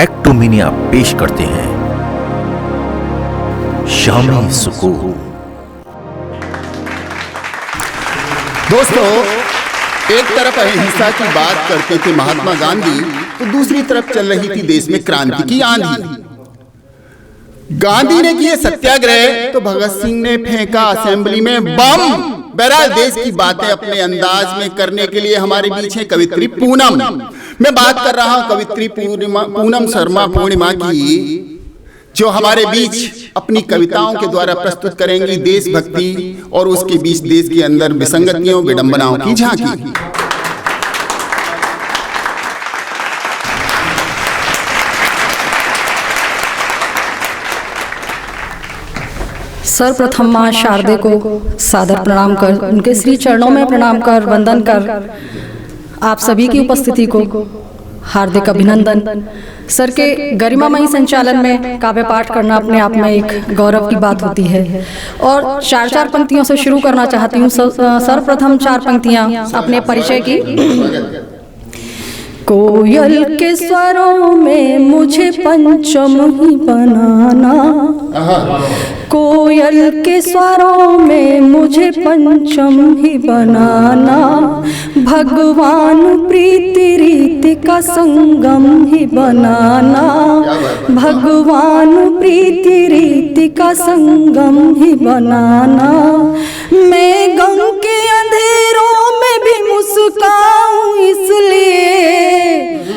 एक्टोमिनिया पेश करते हैं शामी सुकून। दोस्तों, एक तरफ अहिंसा की बात करते थे महात्मा गांधी, तो दूसरी तरफ चल रही थी देश में क्रांति की आंधी। गांधी ने किए सत्याग्रह तो भगत सिंह ने फेंका असेंबली में बम। बहरहाल देश की बातें अपने अंदाज में करने के लिए हमारे बीच है कवित्री पूनम। मैं बात कर रहा हूं कवित्री पूनम शर्मा पूर्णिमा की, जो हमारे बीच अपनी कविताओं के द्वारा प्रस्तुत करेंगी देशभक्ति और उसके बीच देश के अंदर विसंगतियों विडंबनाओं की झांकी। सर्वप्रथम मां शारदे को सादर प्रणाम कर, उनके श्री चरणों में प्रणाम कर, वंदन कर, आप सभी की उपस्थिति को हार्दिक अभिनंदन। सर के गरिमामयी संचालन में काव्य पाठ करना अपने आप में एक गौरव की बात होती है और चार पंक्तियों से शुरू करना चाहती हूँ। सर्वप्रथम 4 पंक्तियाँ अपने परिचय की। कोयल के स्वरों में मुझे पंचम ही बनाना, कोयल के स्वरों में मुझे पंचम ही बनाना, भगवान प्रीति रीति का संगम ही बनाना, भगवान प्रीति रीति का संगम ही बनाना। मैं गम के अंधेरों में भी मुस्काऊं इसलिए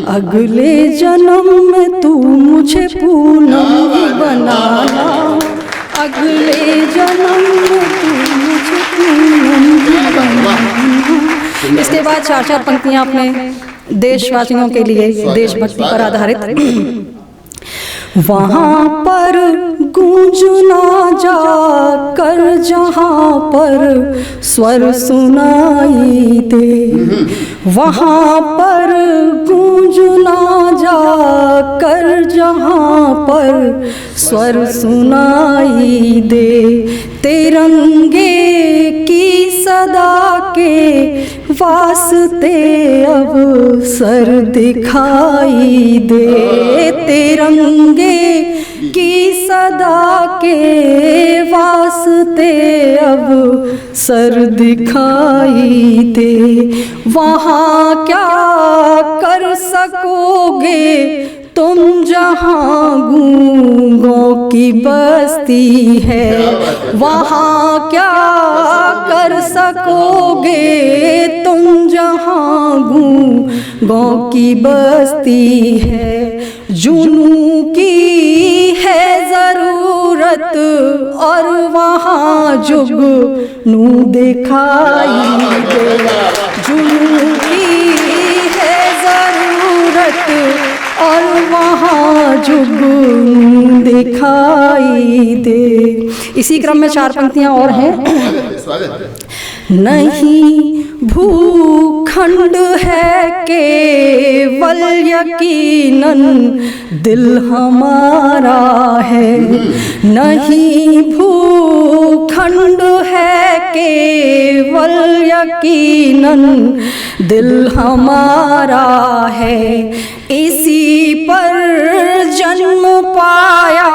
अगले जन्म में तू मुझे पूनम ही बनाना, अगले जन्म में तू मुझे पूनम ही बनाना। इसके बाद 4 पंक्तियां अपने देशवासियों के लिए देशभक्ति पर आधारित। वहाँ पर गूंजना जाकर जहाँ पर स्वर सुनाई दे, वहाँ पर गूंजना जाकर जहाँ पर स्वर सुनाई दे, तिरंगे की सदा के वास्ते अब सर दिखाई दे, तिरंगे की सदा के वास्ते अब सर दिखाई दे। वहाँ क्या कर सकोगे तुम जहाँ गूंगों की बस्ती है, वहाँ क्या कर सकोगे तुम जहाँ गूंगों की बस्ती है। जुनू की है जरूरत और वहाँ जुगनू दिखाई दे, जुनू की है जरूरत और वहाँ जुगनू दिखाई दे। इसी क्रम में 4 पंक्तियाँ और हैं। नहीं भूखंड है केवल यकीनन दिल हमारा है, नहीं भूखंड है केवल यकीनन दिल हमारा है, इसी पर जन्म पाया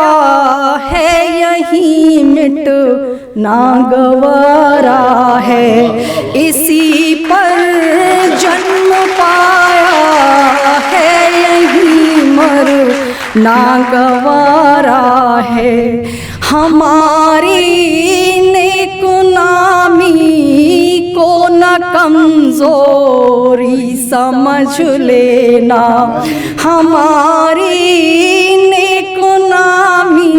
है यही मिट ना गवारा है, इसी पर जन्म पाया है यही मर ना गवारा है। हमारी नेकुनामी को न कमजोरी समझ लेना, हमारी नेकुनामी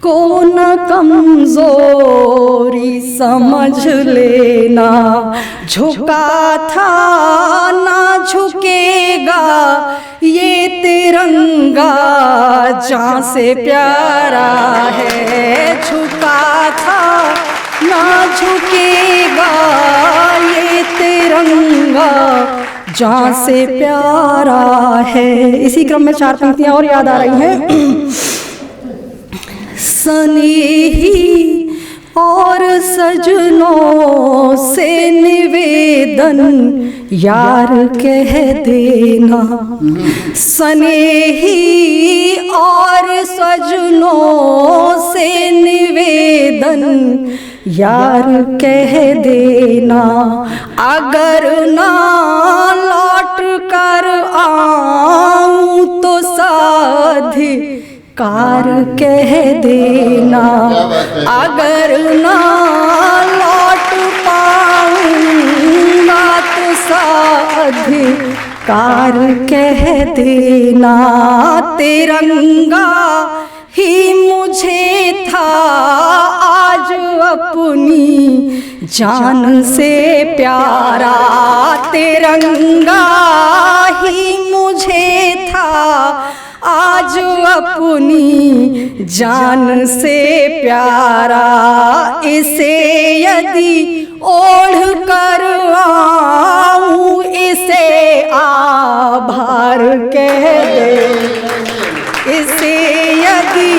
को न कमजोरी समझ लेना। झुका था ना झुकेगा ये तिरंगा जहाँ से प्यारा है, झुका था ना झुकेगा ये तिरंगा जहाँ से प्यारा है। इसी क्रम में 4 पंक्तियाँ और याद आ रही हैं। सनेही और सजनों से निवेदन यार कह देना, स्नेही और सजनों से निवेदन यार कह देना, अगर ना लौट कर आऊं तो साधी कार कह देना, अगर ना लौट पाऊंगा तो साधी कार कह देना। तिरंगा ही मुझे था आज अपनी जान से प्यारा, तिरंगा ही मुझे था आज अपनी जान से प्यारा, इसे यदि ओढ़ कर आऊं इसे आभार कह दे, इसे यदि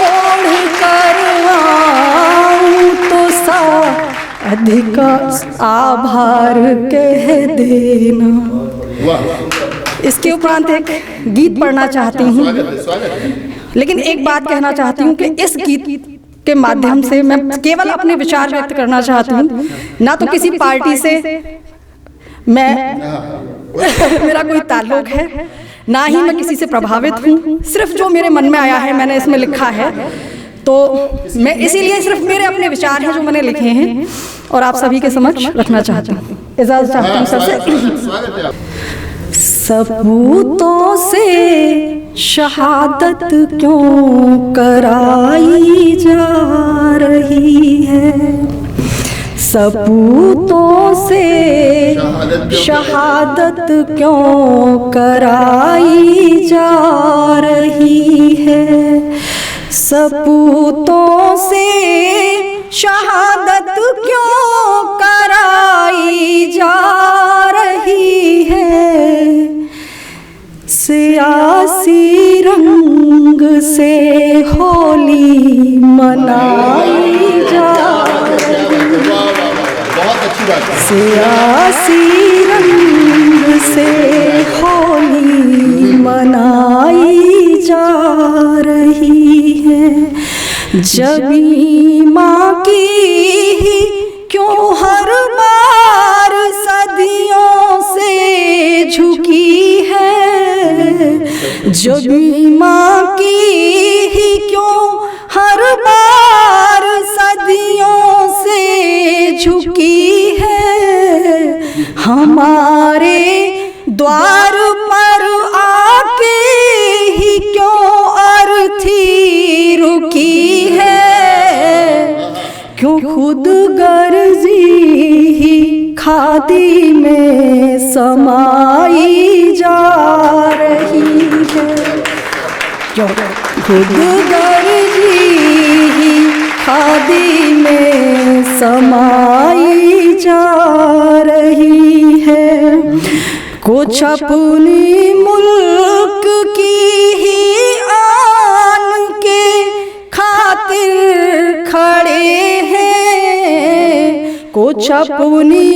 ओढ़ कर आऊं तो साधी का आभार कह देना। इसके उपरांत एक गीत पढ़ना चाहती हूँ, लेकिन एक बात कहना चाहती हूँ कि इस गीत के माध्यम से मैं केवल अपने विचार व्यक्त करना चाहती हूँ, ना तो किसी पार्टी से मैं मेरा कोई ताल्लुक है, ना ही मैं किसी से प्रभावित हूँ, सिर्फ जो मेरे मन में आया है मैंने इसमें लिखा है, तो मैं इसीलिए सिर्फ मेरे अपने विचार हैं जो मैंने लिखे हैं और आप सभी के समक्ष रखना चाहती हूँ। इजाज़त चाहती हूँ सबसे। सपूतों से शहादत क्यों कराई जा रही है, सपूतों से शहादत क्यों कराई जा रही है, सपूतों से शहादत क्यों कराई जा रही है, सियासी रंग से होली मनाई जा रही है, सियासी रंग से होली मनाई जा रही है, जबी माँ की ही क्यों हर बार सदियों से झुकी है, जबी माँ की ही क्यों हर बार सदियों से झुकी है, हमारे द्वार पर आके ही क्यों अर्थी रुकी है, क्यों खुद गर्जी ही खादी में समाई जा रही है, क्यों खुद गर्जी ही खादी में समाई जा रही है, कुछ अपनी मुल्क की ही आन के खातिर खड़े हैं, कुछ अपनी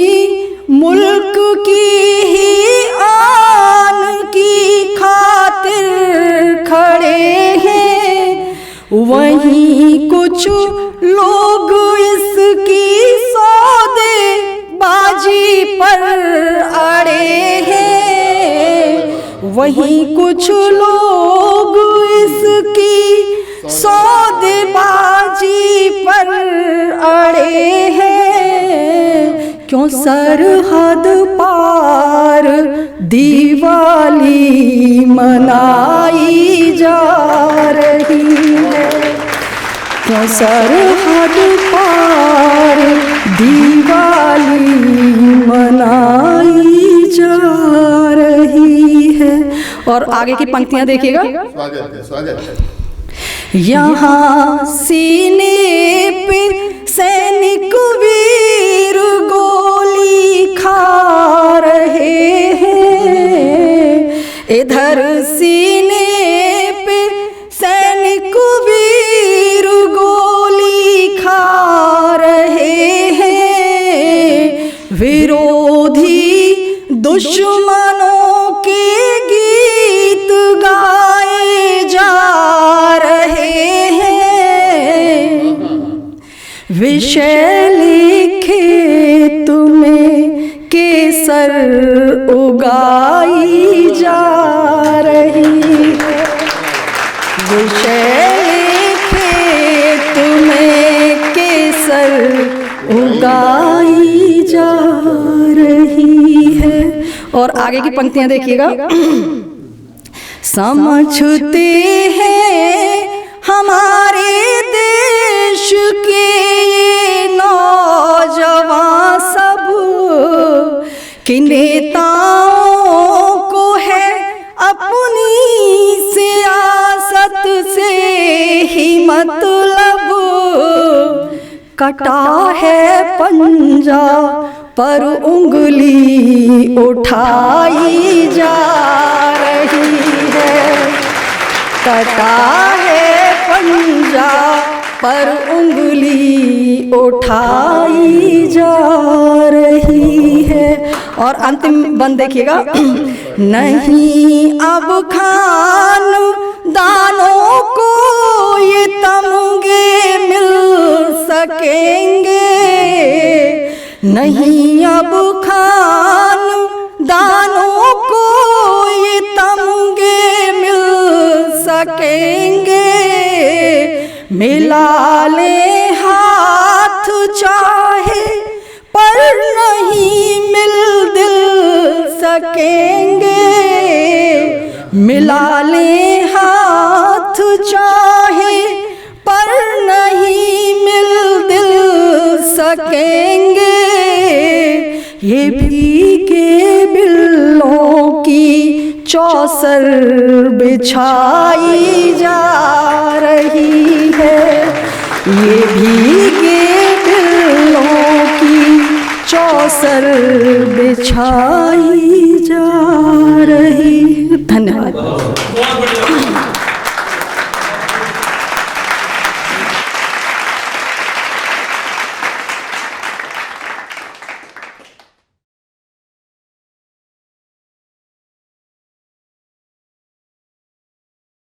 मुल्क की ही आन की खातिर खड़े हैं, वहीं कुछ लोग इसकी सौदेबाजी पर अड़े हैं, वहीं कुछ लोग इसकी सौदेबाजी पर अड़े हैं, क्यों सरहद पार दिवाली मनाई जा रही है, क्यों सरहद पार दिवाली मनाई जा रही है। और आगे की पंक्तियां देखिएगा। स्वागत है, स्वागत है। यहाँ सीने पे सैनिक वीर गोली खा रहे हैं, इधर सीने पे सैनिक वीर गोली खा विषय लिखे तुम्हें केसर उगाई जा रही है। विषय लिखे तुम्हें केसर उगाई जा रही है। और आगे की पंक्तियां देखिएगा। समझते हैं हमारे देश के ये नौजवान सब कि नेताओं को है अपनी सियासत से ही मतलब, कटा है पंजा पर उंगली उठाई जा रही है। कटा है पंजा पर उंगली उठाई जा रही है। और अंतिम बंद देखिएगा। नहीं अब खान दानों को ये तमगे मिल सकेंगे, नहीं अब खान दानों को ये तमगे मिल सकेंगे। मिला ले हाथ चाहे पर नहीं मिल दिल सकेंगे। मिला ले हाथ चाहे पर नहीं मिल दिल सकेंगे। ये भीगे बिल्लों की चौसर बिछाई जा रही है। ये भीगे बिल्लों की चौसर बिछाई जा रही। धन्यवाद।